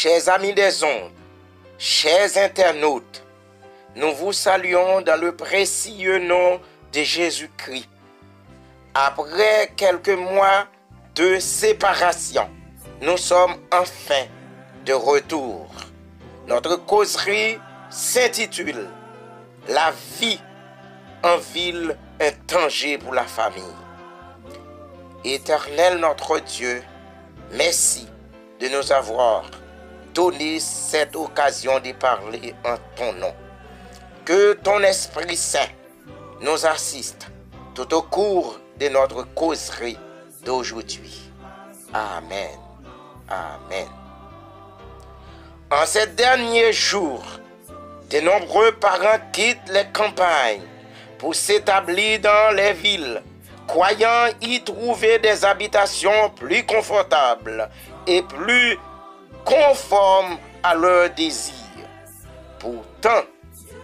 chers amis des ondes, chers internautes, nous vous saluons dans le précieux nom de Jésus-Christ. Après quelques mois de séparation, nous sommes enfin de retour. Notre causerie s'intitule « La vie en ville, un danger pour la famille ». Éternel notre Dieu, merci de nous avoir donné cette occasion de parler en ton nom. Que ton Esprit Saint nous assiste tout au cours de notre causerie d'aujourd'hui. Amen. Amen. En ces derniers jours, de nombreux parents quittent les campagnes pour s'établir dans les villes, croyant y trouver des habitations plus confortables et plus conformes à leurs désirs. Pourtant,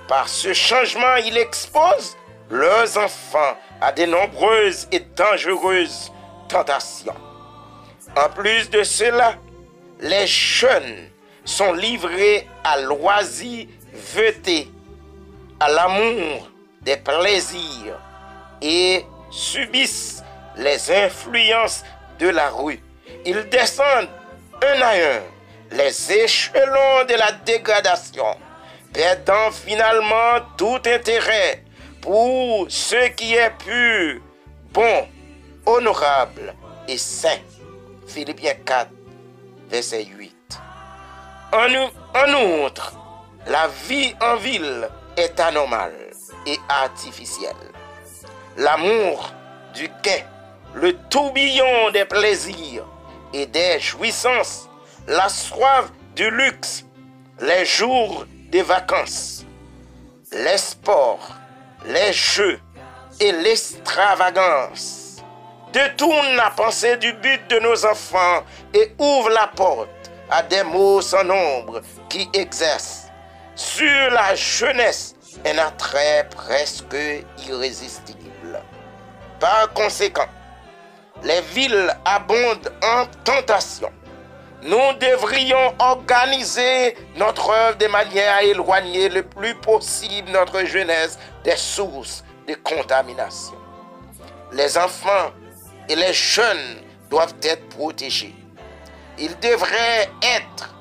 par ce changement, ils exposent leurs enfants à de nombreuses et dangereuses tentations. En plus de cela, les jeunes sont livrés à l'oisiveté, à l'amour des plaisirs et subissent les influences de la rue. Ils descendent un à un les échelons de la dégradation, perdant finalement tout intérêt pour ce qui est pur, bon, honorable et saint. Philippiens 4, verset 8. En outre, la vie en ville est anormale et artificielle. L'amour du gain, le tourbillon des plaisirs et des jouissances, la soif du luxe, les jours des vacances, les sports, les jeux et l'extravagance détournent la pensée du but de nos enfants et ouvrent la porte à des maux sans nombre qui exercent sur la jeunesse un attrait presque irrésistible. Par conséquent, les villes abondent en tentations. Nous devrions organiser notre œuvre de manière à éloigner le plus possible notre jeunesse des sources de contamination. Les enfants et les jeunes doivent être protégés. Ils devraient être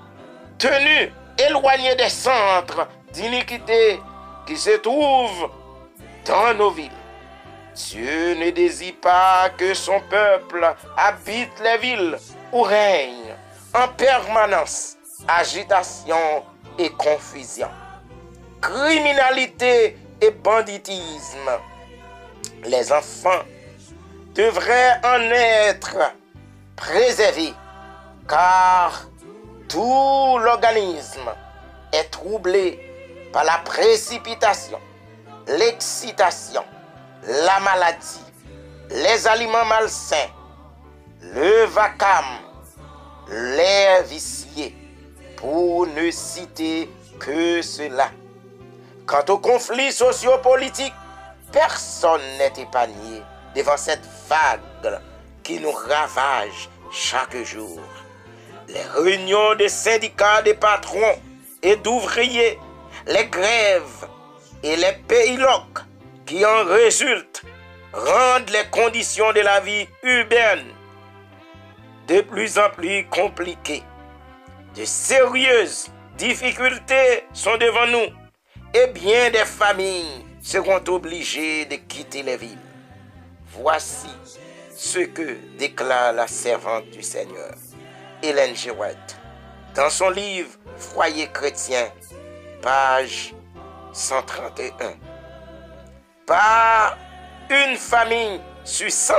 tenus éloignés des centres d'iniquité qui se trouvent dans nos villes. Dieu ne désire pas que son peuple habite les villes où règne en permanence agitation et confusion, criminalité et banditisme. Les enfants devraient en être préservés car tout l'organisme est troublé par la précipitation, l'excitation, la maladie, les aliments malsains, le vacarme, les viciés, pour ne citer que cela. Quant aux conflits sociopolitiques, personne n'est épargné devant cette vague qui nous ravage chaque jour. Les réunions des syndicats des patrons et d'ouvriers, les grèves et les paylocs qui en résultent rendent les conditions de la vie urbaine de plus en plus compliquées. De sérieuses difficultés sont devant nous et bien des familles seront obligées de quitter les villes. Voici ce que déclare la servante du Seigneur, Ellen G. White, dans son livre Foyer chrétien, page 131. Pas une famille sur 100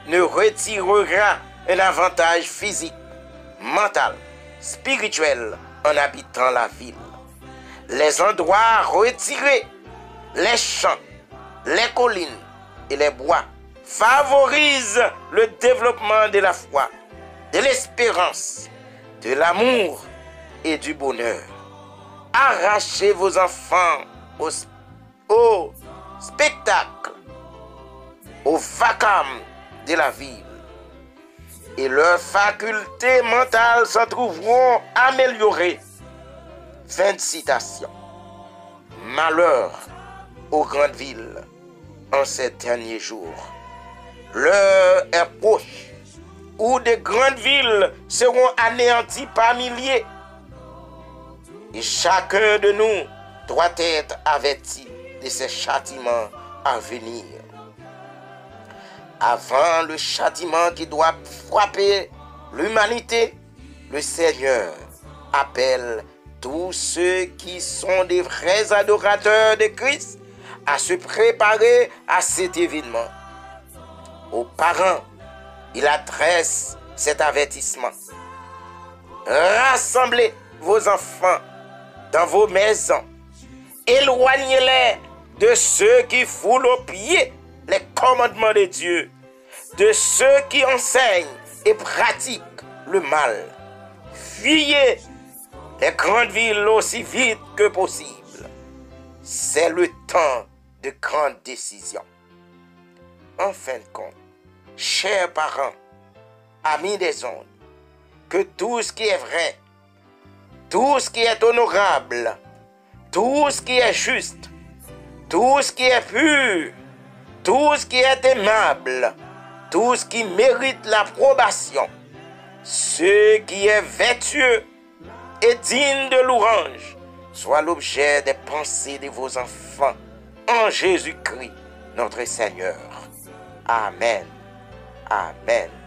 ne retirera un avantage physique, mental, spirituel en habitant la ville. Les endroits retirés, les champs, les collines et les bois favorisent le développement de la foi, de l'espérance, de l'amour et du bonheur. Arrachez vos enfants au spectacle, au vacarme de la ville. et leurs facultés mentales s'en trouveront améliorées. Fin de citation. Malheur aux grandes villes en ces derniers jours. L'heure est proche où de grandes villes seront anéanties par milliers. Et chacun de nous doit être averti de ces châtiments à venir. Avant le châtiment qui doit frapper l'humanité, le Seigneur appelle tous ceux qui sont des vrais adorateurs de Christ à se préparer à cet événement. Aux parents, il adresse cet avertissement. Rassemblez vos enfants dans vos maisons. Éloignez-les de ceux qui foulent aux pieds les commandements de Dieu, de ceux qui enseignent et pratiquent le mal. Fuyez les grandes villes aussi vite que possible. C'est le temps de grandes décisions. En fin de compte, chers parents, amis des ondes, que tout ce qui est vrai, tout ce qui est honorable, tout ce qui est juste, tout ce qui est pur, tout ce qui est aimable, tout ce qui mérite l'approbation, ce qui est vertueux et digne de louange, soit l'objet des pensées de vos enfants en Jésus-Christ, notre Seigneur. Amen. Amen.